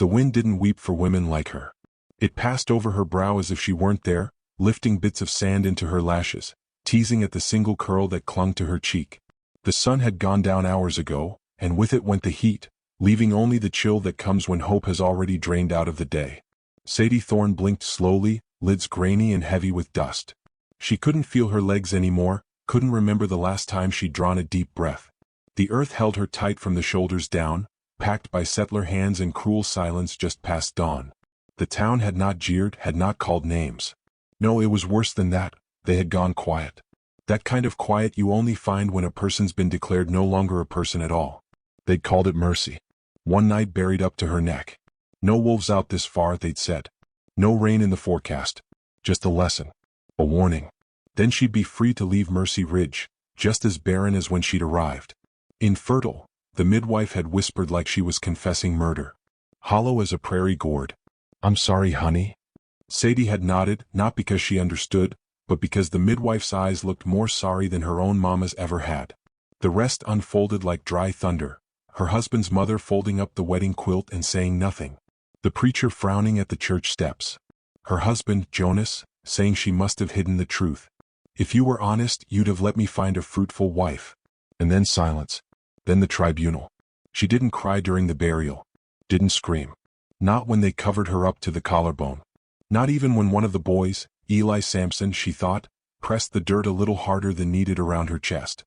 The wind didn't weep for women like her. It passed over her brow as if she weren't there, lifting bits of sand into her lashes, teasing at the single curl that clung to her cheek. The sun had gone down hours ago, and with it went the heat, leaving only the chill that comes when hope has already drained out of the day. Sadie Thorne blinked slowly, lids grainy and heavy with dust. She couldn't feel her legs anymore, couldn't remember the last time she'd drawn a deep breath. The earth held her tight from the shoulders down, packed by settler hands and cruel silence just past dawn. The town had not jeered, had not called names. No, it was worse than that. They had gone quiet. That kind of quiet you only find when a person's been declared no longer a person at all. They'd called it mercy. One night buried up to her neck. No wolves out this far, they'd said. No rain in the forecast. Just a lesson. A warning. Then she'd be free to leave Mercy Ridge, just as barren as when she'd arrived. Infertile, the midwife had whispered like she was confessing murder. Hollow as a prairie gourd. "I'm sorry, honey." Sadie had nodded, not because she understood, but because the midwife's eyes looked more sorry than her own mama's ever had. The rest unfolded like dry thunder, her husband's mother folding up the wedding quilt and saying nothing. The preacher frowning at the church steps. Her husband, Jonas, saying she must have hidden the truth. "If you were honest, you'd have let me find a fruitful wife." And then silence. Then the tribunal. She didn't cry during the burial. Didn't scream. Not when they covered her up to the collarbone. Not even when one of the boys, Eli Sampson, she thought, pressed the dirt a little harder than needed around her chest.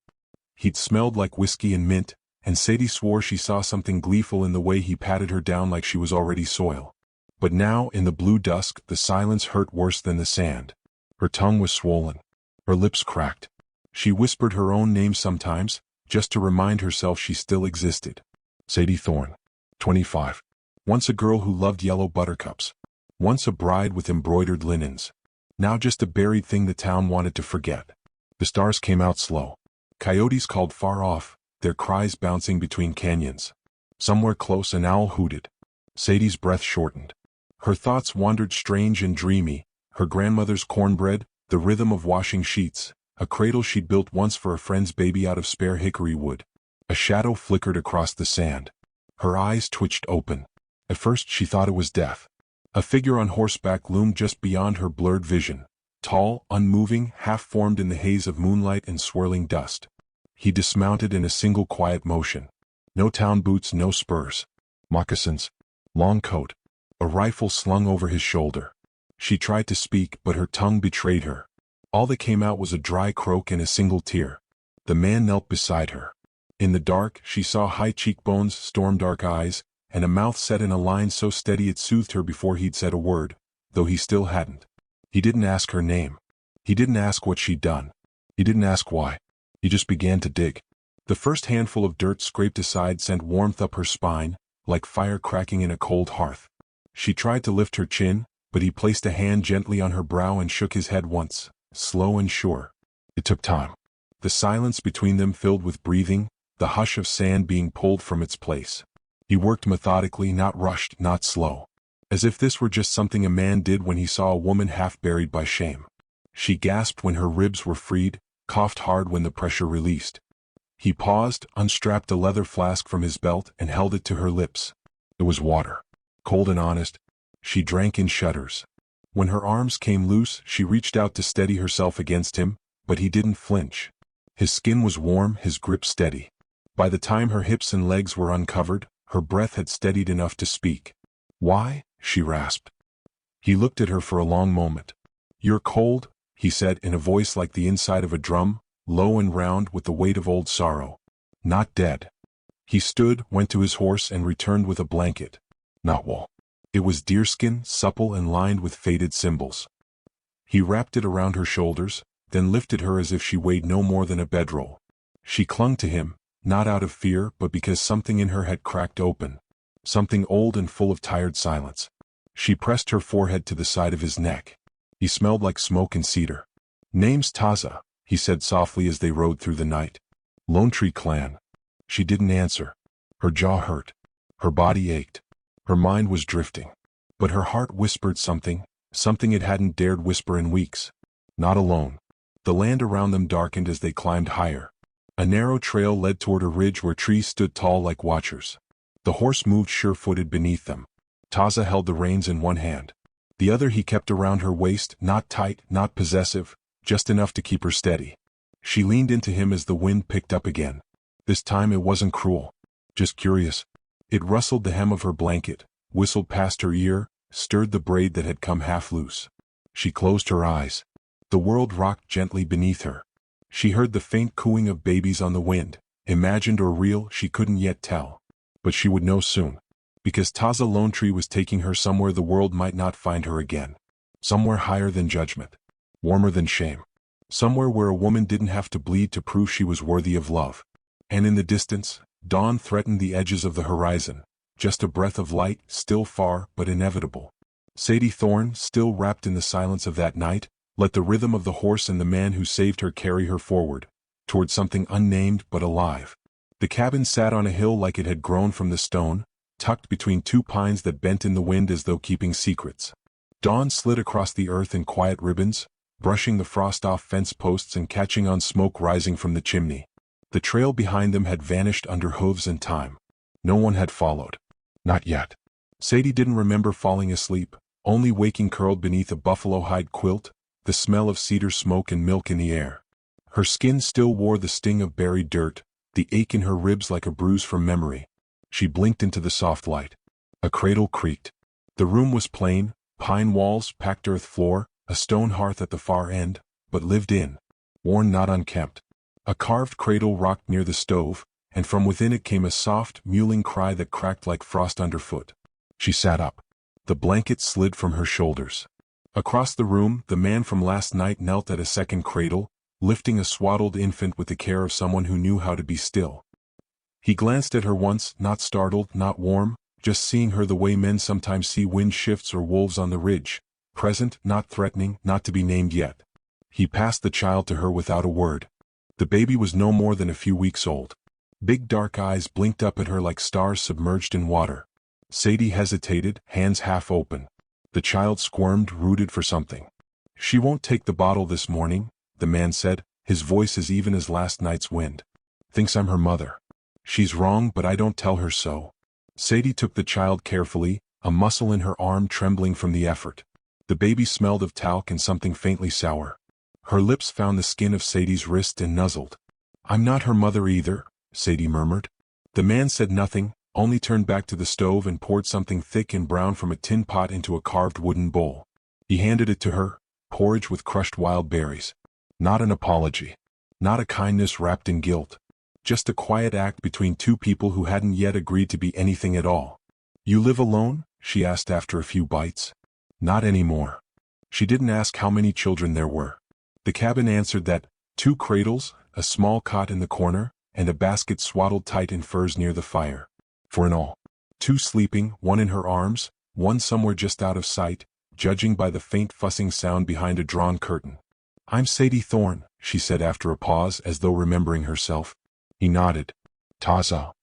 He'd smelled like whiskey and mint, and Sadie swore she saw something gleeful in the way he patted her down like she was already soil. But now, in the blue dusk, the silence hurt worse than the sand. Her tongue was swollen. Her lips cracked. She whispered her own name sometimes, just to remind herself she still existed. Sadie Thorne. 25. Once a girl who loved yellow buttercups. Once a bride with embroidered linens. Now just a buried thing the town wanted to forget. The stars came out slow. Coyotes called far off, their cries bouncing between canyons. Somewhere close an owl hooted. Sadie's breath shortened. Her thoughts wandered strange and dreamy, her grandmother's cornbread, the rhythm of washing sheets, a cradle she'd built once for a friend's baby out of spare hickory wood. A shadow flickered across the sand. Her eyes twitched open. At first she thought it was death. A figure on horseback loomed just beyond her blurred vision. Tall, unmoving, half-formed in the haze of moonlight and swirling dust. He dismounted in a single quiet motion. No town boots, no spurs. Moccasins. Long coat. A rifle slung over his shoulder. She tried to speak, but her tongue betrayed her. All that came out was a dry croak and a single tear. The man knelt beside her. In the dark, she saw high cheekbones, storm-dark eyes, and a mouth set in a line so steady it soothed her before he'd said a word, though he still hadn't. He didn't ask her name. He didn't ask what she'd done. He didn't ask why. He just began to dig. The first handful of dirt scraped aside sent warmth up her spine, like fire cracking in a cold hearth. She tried to lift her chin, but he placed a hand gently on her brow and shook his head once, slow and sure. It took time. The silence between them filled with breathing, the hush of sand being pulled from its place. He worked methodically, not rushed, not slow. As if this were just something a man did when he saw a woman half buried by shame. She gasped when her ribs were freed, coughed hard when the pressure released. He paused, unstrapped a leather flask from his belt and held it to her lips. It was water. Cold and honest. She drank in shudders. When her arms came loose, she reached out to steady herself against him, but he didn't flinch. His skin was warm, his grip steady. By the time her hips and legs were uncovered, her breath had steadied enough to speak. "Why?" she rasped. He looked at her for a long moment. "You're cold," he said in a voice like the inside of a drum, low and round with the weight of old sorrow. "Not dead." He stood, went to his horse and returned with a blanket. Not wool. It was deerskin, supple and lined with faded symbols. He wrapped it around her shoulders, then lifted her as if she weighed no more than a bedroll. She clung to him, not out of fear but because something in her had cracked open. Something old and full of tired silence. She pressed her forehead to the side of his neck. He smelled like smoke and cedar. "Name's Taza," he said softly as they rode through the night. "Lone Tree Clan." She didn't answer. Her jaw hurt. Her body ached. Her mind was drifting. But her heart whispered something it hadn't dared whisper in weeks. Not alone. The land around them darkened as they climbed higher. A narrow trail led toward a ridge where trees stood tall like watchers. The horse moved sure-footed beneath them. Taza held the reins in one hand. The other he kept around her waist, not tight, not possessive, just enough to keep her steady. She leaned into him as the wind picked up again. This time it wasn't cruel. Just curious. It rustled the hem of her blanket, whistled past her ear, stirred the braid that had come half loose. She closed her eyes. The world rocked gently beneath her. She heard the faint cooing of babies on the wind, imagined or real she couldn't yet tell. But she would know soon. Because Taza Lone Tree was taking her somewhere the world might not find her again. Somewhere higher than judgment. Warmer than shame. Somewhere where a woman didn't have to bleed to prove she was worthy of love. And in the distance, dawn threatened the edges of the horizon. Just a breath of light, still far, but inevitable. Sadie Thorne, still wrapped in the silence of that night, let the rhythm of the horse and the man who saved her carry her forward, toward something unnamed but alive. The cabin sat on a hill like it had grown from the stone, tucked between two pines that bent in the wind as though keeping secrets. Dawn slid across the earth in quiet ribbons, brushing the frost off fence posts and catching on smoke rising from the chimney. The trail behind them had vanished under hooves and time. No one had followed. Not yet. Sadie didn't remember falling asleep, only waking curled beneath a buffalo hide quilt, the smell of cedar smoke and milk in the air. Her skin still wore the sting of buried dirt, the ache in her ribs like a bruise from memory. She blinked into the soft light. A cradle creaked. The room was plain, pine walls, packed earth floor, a stone hearth at the far end, but lived in. Worn, not unkempt. A carved cradle rocked near the stove, and from within it came a soft, mewling cry that cracked like frost underfoot. She sat up. The blanket slid from her shoulders. Across the room, the man from last night knelt at a second cradle, lifting a swaddled infant with the care of someone who knew how to be still. He glanced at her once, not startled, not warm, just seeing her the way men sometimes see wind shifts or wolves on the ridge, present, not threatening, not to be named yet. He passed the child to her without a word. The baby was no more than a few weeks old. Big dark eyes blinked up at her like stars submerged in water. Sadie hesitated, hands half open. The child squirmed, rooted for something. "She won't take the bottle this morning," the man said, his voice as even as last night's wind. "Thinks I'm her mother. She's wrong, but I don't tell her so." Sadie took the child carefully, a muscle in her arm trembling from the effort. The baby smelled of talc and something faintly sour. Her lips found the skin of Sadie's wrist and nuzzled. "I'm not her mother either," Sadie murmured. The man said nothing, only turned back to the stove and poured something thick and brown from a tin pot into a carved wooden bowl. He handed it to her, porridge with crushed wild berries. Not an apology. Not a kindness wrapped in guilt. Just a quiet act between two people who hadn't yet agreed to be anything at all. "You live alone?" she asked after a few bites. "Not anymore." She didn't ask how many children there were. The cabin answered that, 2 cradles, a small cot in the corner, and a basket swaddled tight in furs near the fire. For in all, 2 sleeping, 1 in her arms, 1 somewhere just out of sight, judging by the faint fussing sound behind a drawn curtain. "I'm Sadie Thorne," she said after a pause as though remembering herself. He nodded. "Taza."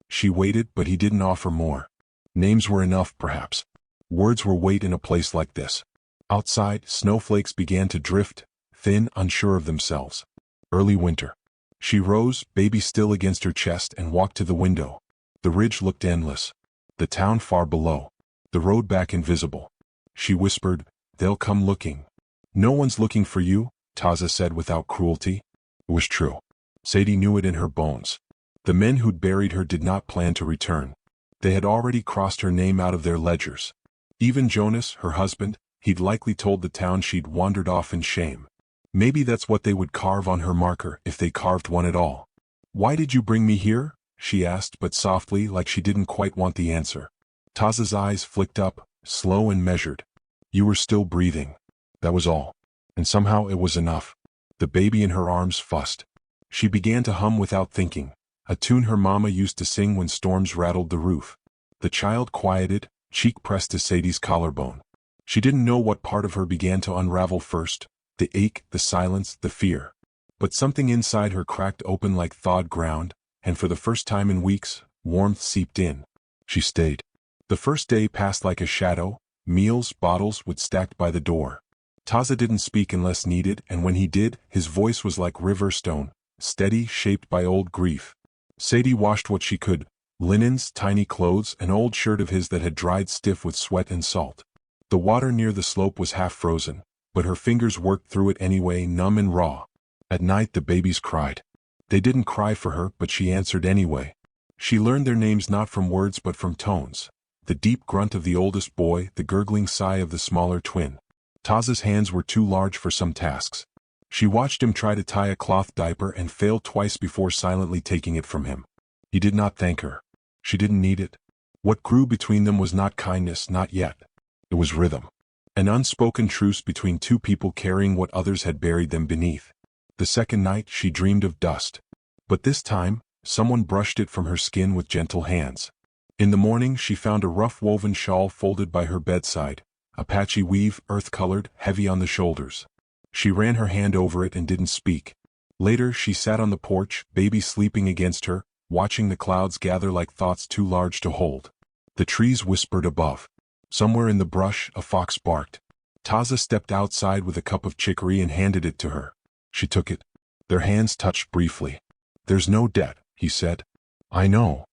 She waited, but he didn't offer more. Names were enough, perhaps. Words were weight in a place like this. Outside, snowflakes began to drift, thin, unsure of themselves. Early winter. She rose, baby still against her chest, and walked to the window. The ridge looked endless. The town far below. The road back invisible. She whispered, "They'll come looking." "No one's looking for you," Taza said without cruelty. It was true. Sadie knew it in her bones. The men who'd buried her did not plan to return. They had already crossed her name out of their ledgers. Even Jonas, her husband, he'd likely told the town she'd wandered off in shame. Maybe that's what they would carve on her marker if they carved one at all. "Why did you bring me here?" she asked, but softly, like she didn't quite want the answer. Taza's eyes flicked up, slow and measured. "You were still breathing. That was all." And somehow it was enough. The baby in her arms fussed. She began to hum without thinking, a tune her mama used to sing when storms rattled the roof. The child quieted, cheek pressed to Sadie's collarbone. She didn't know what part of her began to unravel first, the ache, the silence, the fear. But something inside her cracked open like thawed ground, and for the first time in weeks, warmth seeped in. She stayed. The first day passed like a shadow, meals, bottles would stacked by the door. Taza didn't speak unless needed, and when he did, his voice was like river stone, steady, shaped by old grief. Sadie washed what she could, Linens, tiny clothes, an old shirt of his that had dried stiff with sweat and salt. The water near the slope was half frozen, but her fingers worked through it anyway, numb and raw. At night the babies cried. They didn't cry for her, but she answered anyway. She learned their names not from words but from tones. The deep grunt of the oldest boy, the gurgling sigh of the smaller twin. Taza's hands were too large for some tasks. She watched him try to tie a cloth diaper and failed twice before silently taking it from him. He did not thank her. She didn't need it. What grew between them was not kindness, not yet. It was rhythm. An unspoken truce between two people carrying what others had buried them beneath. The second night she dreamed of dust. But this time, someone brushed it from her skin with gentle hands. In the morning she found a rough woven shawl folded by her bedside, Apache weave, earth-colored, heavy on the shoulders. She ran her hand over it and didn't speak. Later she sat on the porch, baby sleeping against her, watching the clouds gather like thoughts too large to hold. The trees whispered above. Somewhere in the brush a fox barked. Taza stepped outside with a cup of chicory and handed it to her. She took it. Their hands touched briefly. "There's no debt," he said. "I know."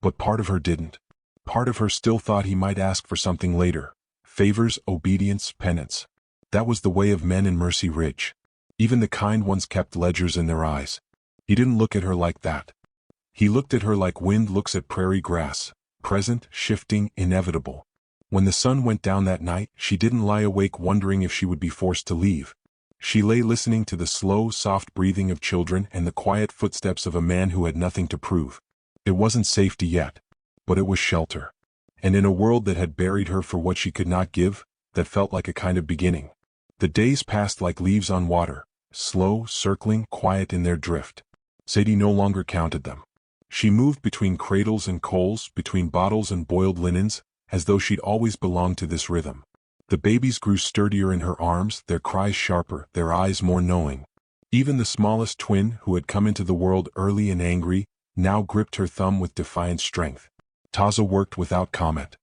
But part of her didn't. Part of her still thought he might ask for something later. Favors, obedience, penance. That was the way of men in Mercy Ridge. Even the kind ones kept ledgers in their eyes. He didn't look at her like that. He looked at her like wind looks at prairie grass, present, shifting, inevitable. When the sun went down that night, she didn't lie awake wondering if she would be forced to leave. She lay listening to the slow, soft breathing of children and the quiet footsteps of a man who had nothing to prove. It wasn't safety yet, but it was shelter. And in a world that had buried her for what she could not give, that felt like a kind of beginning. The days passed like leaves on water, slow, circling, quiet in their drift. Sadie no longer counted them. She moved between cradles and coals, between bottles and boiled linens, as though she'd always belonged to this rhythm. The babies grew sturdier in her arms, their cries sharper, their eyes more knowing. Even the smallest twin, who had come into the world early and angry, now gripped her thumb with defiant strength. Taza worked without comment.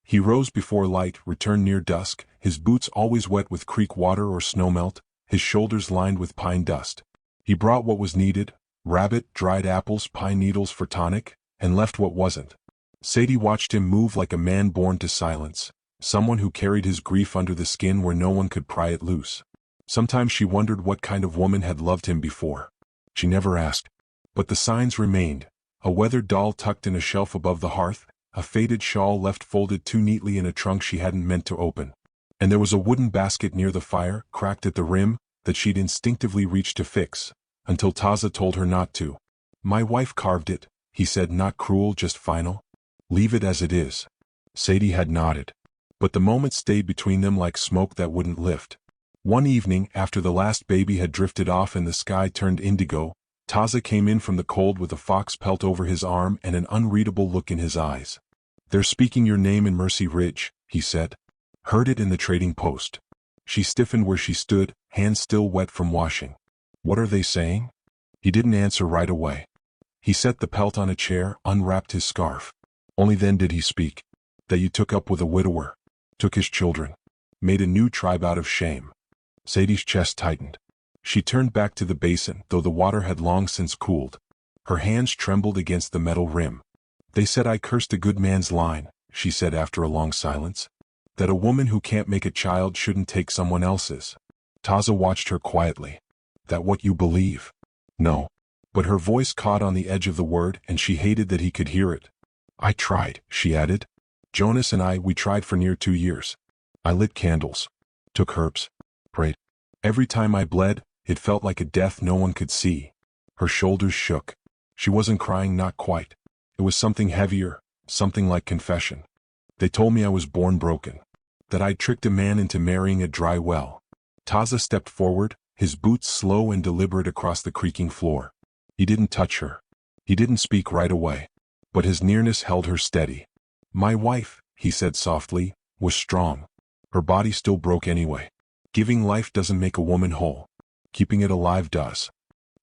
He rose before light, returned near dusk, his boots always wet with creek water or snowmelt, his shoulders lined with pine dust. He brought what was needed, rabbit, dried apples, pine needles for tonic, and left what wasn't. Sadie watched him move like a man born to silence, someone who carried his grief under the skin where no one could pry it loose. Sometimes she wondered what kind of woman had loved him before. She never asked. But the signs remained. A weathered doll tucked in a shelf above the hearth, a faded shawl left folded too neatly in a trunk she hadn't meant to open. And there was a wooden basket near the fire, cracked at the rim, that she'd instinctively reached to fix, until Taza told her not to. "My wife carved it," he said, not cruel, just final. "Leave it as it is." Sadie had nodded. But the moment stayed between them like smoke that wouldn't lift. One evening, after the last baby had drifted off and the sky turned indigo, Taza came in from the cold with a fox pelt over his arm and an unreadable look in his eyes. "They're speaking your name in Mercy Ridge," he said. "Heard it in the trading post." She stiffened where she stood, hands still wet from washing. "What are they saying?" He didn't answer right away. He set the pelt on a chair, unwrapped his scarf. Only then did he speak. "That you took up with a widower, took his children, made a new tribe out of shame." Sadie's chest tightened. She turned back to the basin, though the water had long since cooled. Her hands trembled against the metal rim. "They said I cursed a good man's line," she said after a long silence. "That a woman who can't make a child shouldn't take someone else's." Taza watched her quietly. "That what you believe?" "No." But her voice caught on the edge of the word, and she hated that he could hear it. "I tried," she added. "Jonas and we tried for near 2 years. I lit candles, took herbs, prayed. Every time I bled, it felt like a death no one could see." Her shoulders shook. She wasn't crying, not quite. It was something heavier, something like confession. "They told me I was born broken. That I'd tricked a man into marrying a dry well." Taza stepped forward, his boots slow and deliberate across the creaking floor. He didn't touch her. He didn't speak right away. But his nearness held her steady. "My wife," he said softly, "was strong. Her body still broke anyway. Giving life doesn't make a woman whole. Keeping it alive does."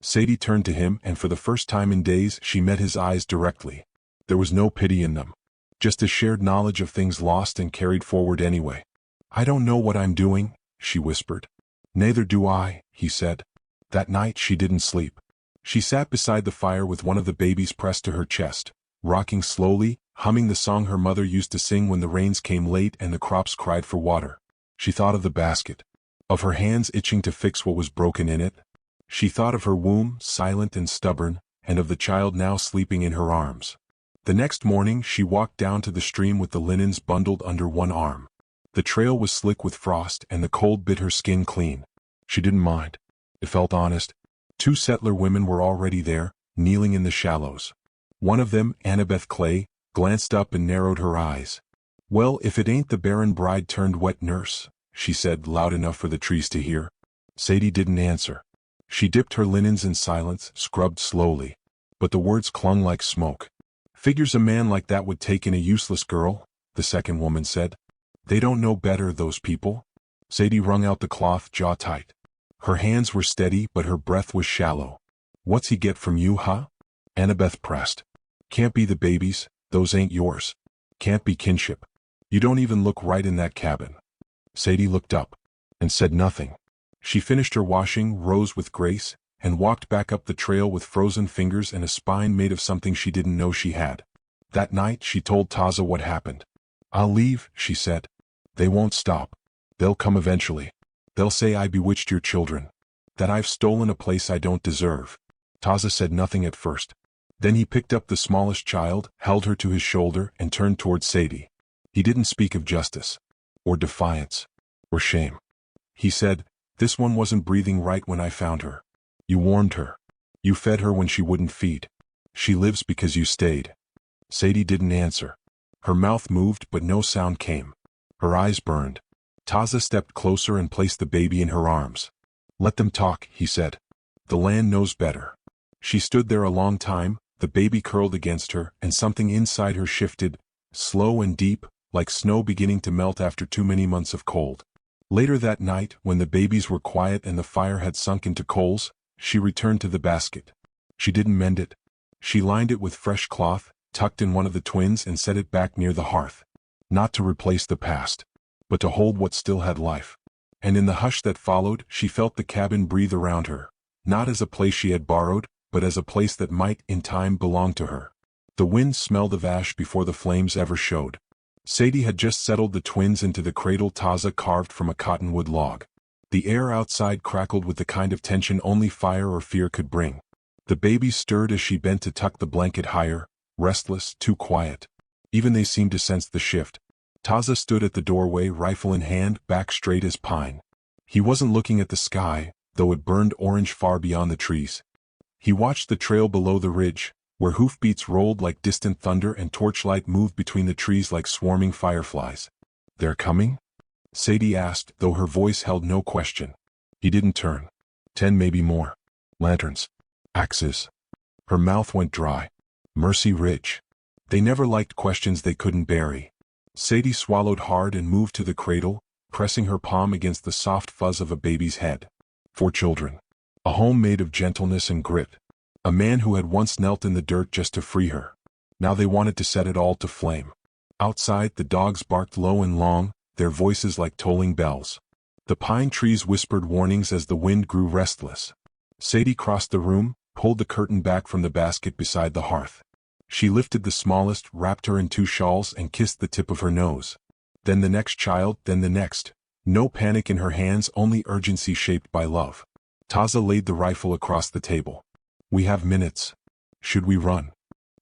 Sadie turned to him, and for the first time in days she met his eyes directly. There was no pity in them. Just a shared knowledge of things lost and carried forward anyway. "I don't know what I'm doing," she whispered. "Neither do I," he said. That night she didn't sleep. She sat beside the fire with one of the babies pressed to her chest, rocking slowly, humming the song her mother used to sing when the rains came late and the crops cried for water. She thought of the basket, of her hands itching to fix what was broken in it. She thought of her womb, silent and stubborn, and of the child now sleeping in her arms. The next morning she walked down to the stream with the linens bundled under one arm. The trail was slick with frost and the cold bit her skin clean. She didn't mind. It felt honest. 2 settler women were already there, kneeling in the shallows. One of them, Annabeth Clay, glanced up and narrowed her eyes. "Well, if it ain't the barren bride turned wet nurse," she said loud enough for the trees to hear. Sadie didn't answer. She dipped her linens in silence, scrubbed slowly. But the words clung like smoke. "Figures a man like that would take in a useless girl," the second woman said. "They don't know better, those people." Sadie wrung out the cloth, jaw tight. Her hands were steady, but her breath was shallow. "What's he get from you, huh?" Annabeth pressed. "Can't be the babies, those ain't yours. Can't be kinship. You don't even look right in that cabin." Sadie looked up, and said nothing. She finished her washing, rose with grace, and walked back up the trail with frozen fingers and a spine made of something she didn't know she had. That night she told Taza what happened. "I'll leave," she said. "They won't stop. They'll come eventually. They'll say I bewitched your children. That I've stolen a place I don't deserve." Taza said nothing at first. Then he picked up the smallest child, held her to his shoulder, and turned toward Sadie. He didn't speak of justice, or defiance, or shame. He said, "This one wasn't breathing right when I found her. You warmed her. You fed her when she wouldn't feed. She lives because you stayed." Sadie didn't answer. Her mouth moved but no sound came. Her eyes burned. Taza stepped closer and placed the baby in her arms. "Let them talk," he said. "The land knows better." She stood there a long time, the baby curled against her, and something inside her shifted, slow and deep, like snow beginning to melt after too many months of cold. Later that night, when the babies were quiet and the fire had sunk into coals, she returned to the basket. She didn't mend it. She lined it with fresh cloth, tucked in one of the twins and set it back near the hearth. Not to replace the past, but to hold what still had life. And in the hush that followed, she felt the cabin breathe around her, not as a place she had borrowed, but as a place that might, in time, belong to her. The wind smelled of ash before the flames ever showed. Sadie had just settled the twins into the cradle Taza carved from a cottonwood log. The air outside crackled with the kind of tension only fire or fear could bring. The babies stirred as she bent to tuck the blanket higher, restless, too quiet. Even they seemed to sense the shift. Taza stood at the doorway, rifle in hand, back straight as pine. He wasn't looking at the sky, though it burned orange far beyond the trees. He watched the trail below the ridge, where hoofbeats rolled like distant thunder and torchlight moved between the trees like swarming fireflies. "They're coming?" Sadie asked, though her voice held no question. He didn't turn. 10, maybe more. Lanterns. Axes. Her mouth went dry. Mercy Ridge. They never liked questions they couldn't bury. Sadie swallowed hard and moved to the cradle, pressing her palm against the soft fuzz of a baby's head. 4 children. A home made of gentleness and grit. A man who had once knelt in the dirt just to free her. Now they wanted to set it all to flame. Outside, the dogs barked low and long, their voices like tolling bells. The pine trees whispered warnings as the wind grew restless. Sadie crossed the room, pulled the curtain back from the basket beside the hearth. She lifted the smallest, wrapped her in 2 shawls and kissed the tip of her nose. Then the next child, then the next. No panic in her hands, only urgency shaped by love. Taza laid the rifle across the table. "We have minutes. Should we run?"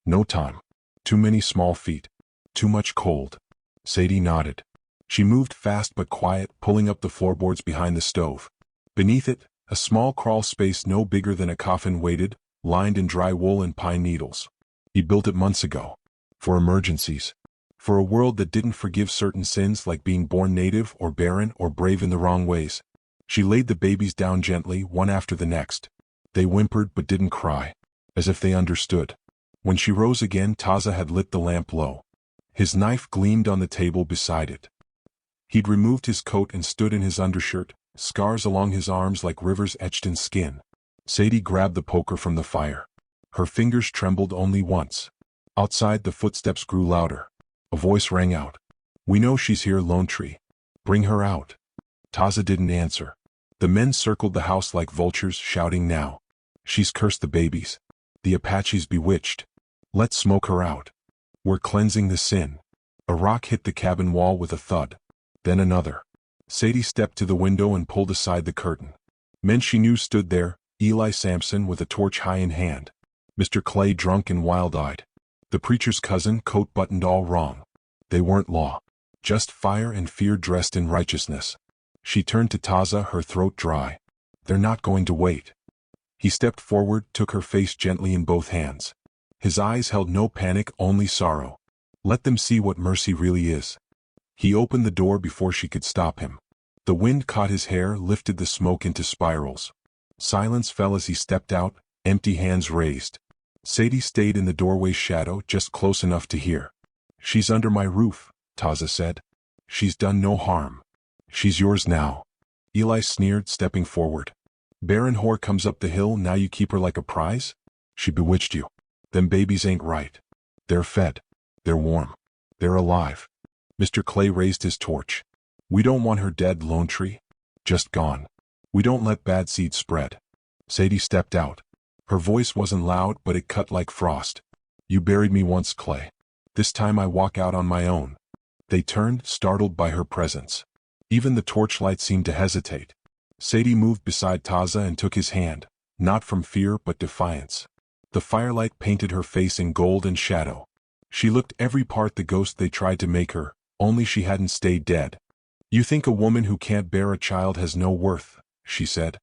"No time. Too many small feet. Too much cold." Sadie nodded. She moved fast but quiet, pulling up the floorboards behind the stove. Beneath it, a small crawl space no bigger than a coffin waited, lined in dry wool and pine needles. He built it months ago. For emergencies. For a world that didn't forgive certain sins like being born native or barren or brave in the wrong ways. She laid the babies down gently, one after the next. They whimpered but didn't cry, as if they understood. When she rose again, Taza had lit the lamp low. His knife gleamed on the table beside it. He'd removed his coat and stood in his undershirt, scars along his arms like rivers etched in skin. Sadie grabbed the poker from the fire. Her fingers trembled only once. Outside, the footsteps grew louder. A voice rang out. "We know she's here, Lone Tree. Bring her out." Taza didn't answer. The men circled the house like vultures, shouting now. "She's cursed the babies. The Apache's bewitched." Let's smoke her out. We're cleansing the sin. A rock hit the cabin wall with a thud. Then another. Sadie stepped to the window and pulled aside the curtain. Men she knew stood there, Eli Sampson with a torch high in hand. Mr. Clay drunk and wild-eyed. The preacher's cousin, coat buttoned all wrong. They weren't law. Just fire and fear dressed in righteousness. She turned to Taza, her throat dry. They're not going to wait. He stepped forward, took her face gently in both hands. His eyes held no panic, only sorrow. Let them see what mercy really is. He opened the door before she could stop him. The wind caught his hair, lifted the smoke into spirals. Silence fell as he stepped out, empty hands raised. Sadie stayed in the doorway's shadow, just close enough to hear. She's under my roof, Taza said. She's done no harm. She's yours now. Eli sneered, stepping forward. Baron whore comes up the hill, now you keep her like a prize? She bewitched you. Them babies ain't right. They're fed. They're warm. They're alive. Mr. Clay raised his torch. We don't want her dead, Lone Tree. Just gone. We don't let bad seeds spread. Sadie stepped out. Her voice wasn't loud, but it cut like frost. You buried me once, Clay. This time I walk out on my own. They turned, startled by her presence. Even the torchlight seemed to hesitate. Sadie moved beside Taza and took his hand, not from fear but defiance. The firelight painted her face in gold and shadow. She looked every part the ghost they tried to make her, only she hadn't stayed dead. You think a woman who can't bear a child has no worth, she said.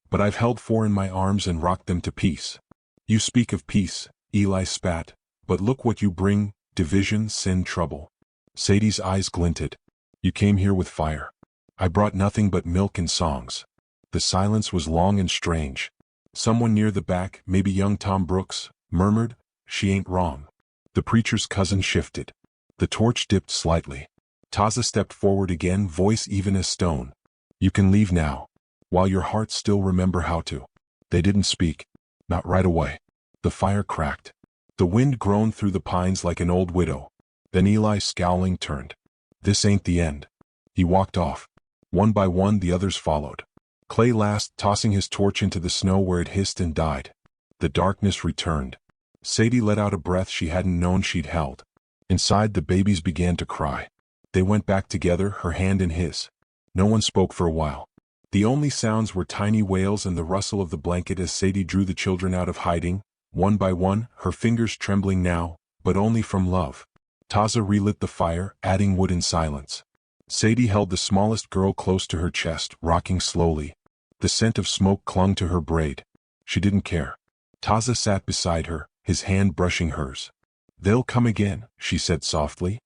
But I've held 4 in my arms and rocked them to peace. You speak of peace, Eli spat, but look what you bring, division, sin, trouble. Sadie's eyes glinted. You came here with fire. I brought nothing but milk and songs. The silence was long and strange. Someone near the back, maybe young Tom Brooks, murmured, she ain't wrong. The preacher's cousin shifted. The torch dipped slightly. Taza stepped forward again, voice even as stone. You can leave now, while your hearts still remember how to. They didn't speak. Not right away. The fire cracked. The wind groaned through the pines like an old widow. Then Eli, scowling, turned. This ain't the end. He walked off. One by one the others followed. Clay last, tossing his torch into the snow where it hissed and died. The darkness returned. Sadie let out a breath she hadn't known she'd held. Inside, the babies began to cry. They went back together, her hand in his. No one spoke for a while. The only sounds were tiny wails and the rustle of the blanket as Sadie drew the children out of hiding, one by one, her fingers trembling now, but only from love. Taza relit the fire, adding wood in silence. Sadie held the smallest girl close to her chest, rocking slowly. The scent of smoke clung to her braid. She didn't care. Taza sat beside her, his hand brushing hers. They'll come again, she said softly.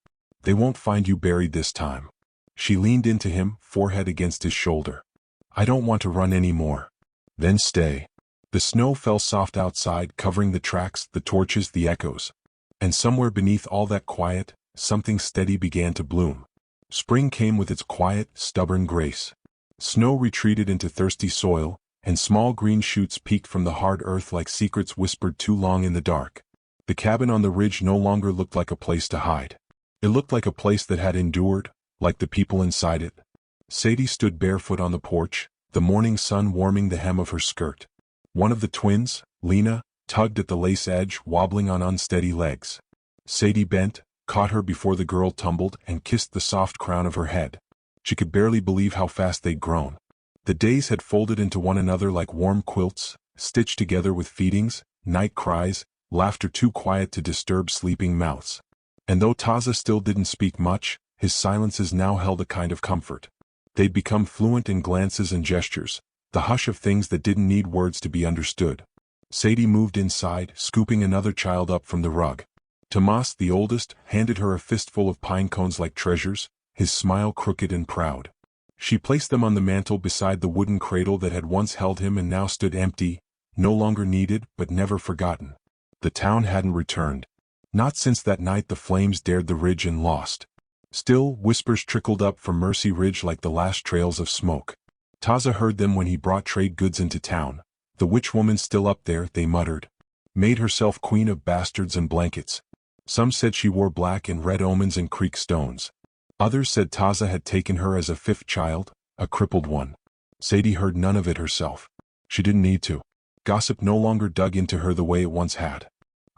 They won't find you buried this time. She leaned into him, forehead against his shoulder. I don't want to run any more. Then stay. The snow fell soft outside, covering the tracks, the torches, the echoes. And somewhere beneath all that quiet, something steady began to bloom. Spring came with its quiet, stubborn grace. Snow retreated into thirsty soil, and small green shoots peeked from the hard earth like secrets whispered too long in the dark. The cabin on the ridge no longer looked like a place to hide. It looked like a place that had endured, like the people inside it. Sadie stood barefoot on the porch, the morning sun warming the hem of her skirt. One of the twins, Lena, tugged at the lace edge, wobbling on unsteady legs. Sadie bent, caught her before the girl tumbled, and kissed the soft crown of her head. She could barely believe how fast they'd grown. The days had folded into one another like warm quilts, stitched together with feedings, night cries, laughter too quiet to disturb sleeping mouths. And though Taza still didn't speak much, his silences now held a kind of comfort. They'd become fluent in glances and gestures, the hush of things that didn't need words to be understood. Sadie moved inside, scooping another child up from the rug. Tomas, the oldest, handed her a fistful of pine cones like treasures, his smile crooked and proud. She placed them on the mantel beside the wooden cradle that had once held him and now stood empty, no longer needed but never forgotten. The town hadn't returned. Not since that night the flames dared the ridge and lost. Still, whispers trickled up from Mercy Ridge like the last trails of smoke. Taza heard them when he brought trade goods into town. The witch woman still up there, they muttered. Made herself queen of bastards and blankets. Some said she wore black and red omens and creek stones. Others said Taza had taken her as a 5th child, a crippled one. Sadie heard none of it herself. She didn't need to. Gossip no longer dug into her the way it once had.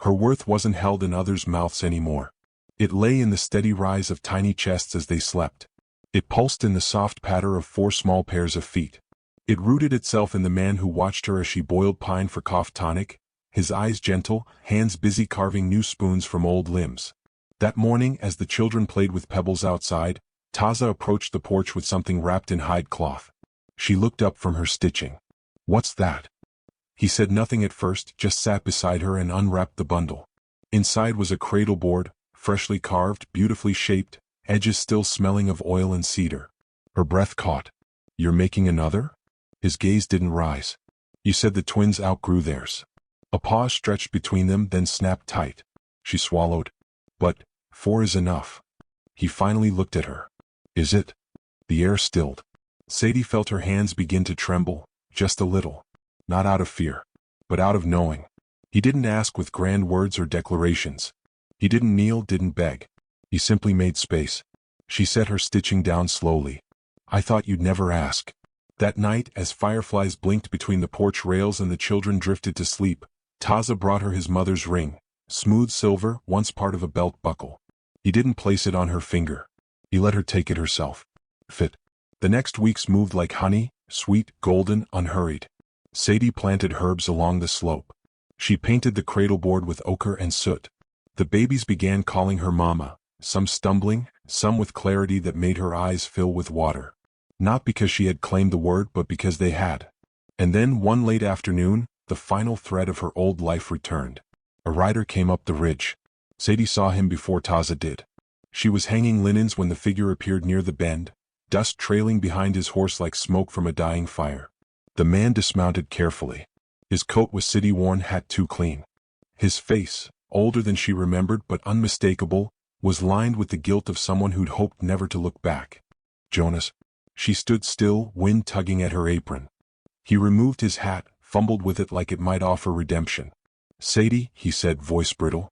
Her worth wasn't held in others' mouths anymore. It lay in the steady rise of tiny chests as they slept. It pulsed in the soft patter of 4 small pairs of feet. It rooted itself in the man who watched her as she boiled pine for cough tonic, his eyes gentle, hands busy carving new spoons from old limbs. That morning, as the children played with pebbles outside, Taza approached the porch with something wrapped in hide cloth. She looked up from her stitching. "What's that?" He said nothing at first, just sat beside her and unwrapped the bundle. Inside was a cradle board, freshly carved, beautifully shaped, edges still smelling of oil and cedar. Her breath caught. "You're making another?" His gaze didn't rise. "You said the twins outgrew theirs." A pause stretched between them, then snapped tight. She swallowed. "But 4 is enough." He finally looked at her. "Is it?" The air stilled. Sadie felt her hands begin to tremble, just a little. Not out of fear, but out of knowing. He didn't ask with grand words or declarations. He didn't kneel, didn't beg. He simply made space. She set her stitching down slowly. "I thought you'd never ask." That night, as fireflies blinked between the porch rails and the children drifted to sleep, Taza brought her his mother's ring, smooth silver, once part of a belt buckle. He didn't place it on her finger. He let her take it herself. Fit. The next weeks moved like honey, sweet, golden, unhurried. Sadie planted herbs along the slope. She painted the cradle board with ochre and soot. The babies began calling her mama, some stumbling, some with clarity that made her eyes fill with water. Not because she had claimed the word, but because they had. And then one late afternoon, the final thread of her old life returned. A rider came up the ridge. Sadie saw him before Taza did. She was hanging linens when the figure appeared near the bend, dust trailing behind his horse like smoke from a dying fire. The man dismounted carefully. His coat was city-worn, hat too clean. His face, older than she remembered but unmistakable, was lined with the guilt of someone who'd hoped never to look back. "Jonas." She stood still, wind tugging at her apron. He removed his hat, fumbled with it like it might offer redemption. "Sadie," he said, voice brittle.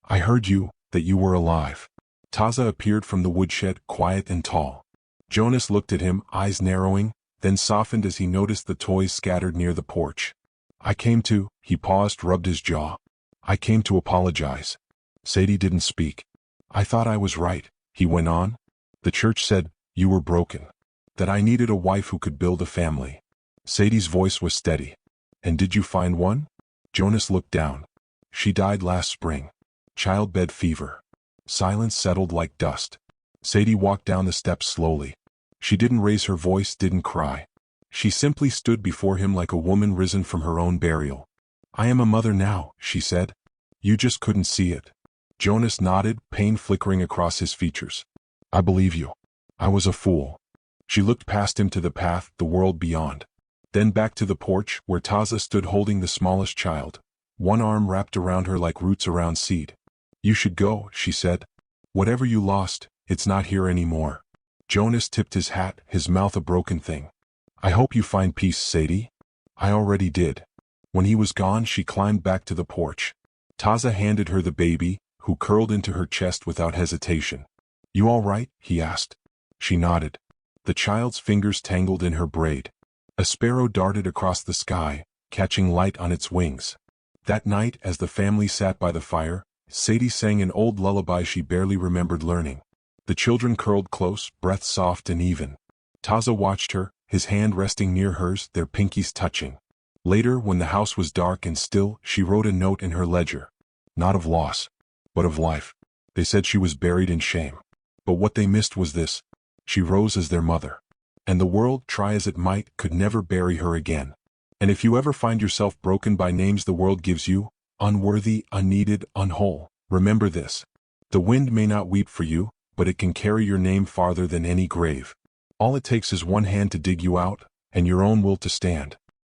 "I heard you, that you were alive." Taza appeared from the woodshed, quiet and tall. Jonas looked at him, eyes narrowing, then softened as he noticed the toys scattered near the porch. "I came to," he paused, rubbed his jaw. "I came to apologize." Sadie didn't speak. "I thought I was right," he went on. "The church said, you were broken. That I needed a wife who could build a family." Sadie's voice was steady. "And did you find one?" Jonas looked down. "She died last spring. Childbed fever." Silence settled like dust. Sadie walked down the steps slowly. She didn't raise her voice, didn't cry. She simply stood before him like a woman risen from her own burial. "I am a mother now," she said. "You just couldn't see it." Jonas nodded, pain flickering across his features. "I believe you. I was a fool." She looked past him to the path, the world beyond. Then back to the porch, where Taza stood holding the smallest child, one arm wrapped around her like roots around seed. "You should go," she said. "Whatever you lost, it's not here anymore." Jonas tipped his hat, his mouth a broken thing. "I hope you find peace, Sadie." "I already did." When he was gone, she climbed back to the porch. Taza handed her the baby, who curled into her chest without hesitation. "You all right?" he asked. She nodded. The child's fingers tangled in her braid. A sparrow darted across the sky, catching light on its wings. That night, as the family sat by the fire, Sadie sang an old lullaby she barely remembered learning. The children curled close, breath soft and even. Taza watched her, his hand resting near hers, their pinkies touching. Later, when the house was dark and still, she wrote a note in her ledger. Not of loss, but of life. They said she was buried in shame. But what they missed was this. She rose as their mother. And the world, try as it might, could never bury her again. And if you ever find yourself broken by names the world gives you, unworthy, unneeded, unwhole, remember this. The wind may not weep for you, but it can carry your name farther than any grave. All it takes is one hand to dig you out, and your own will to stand.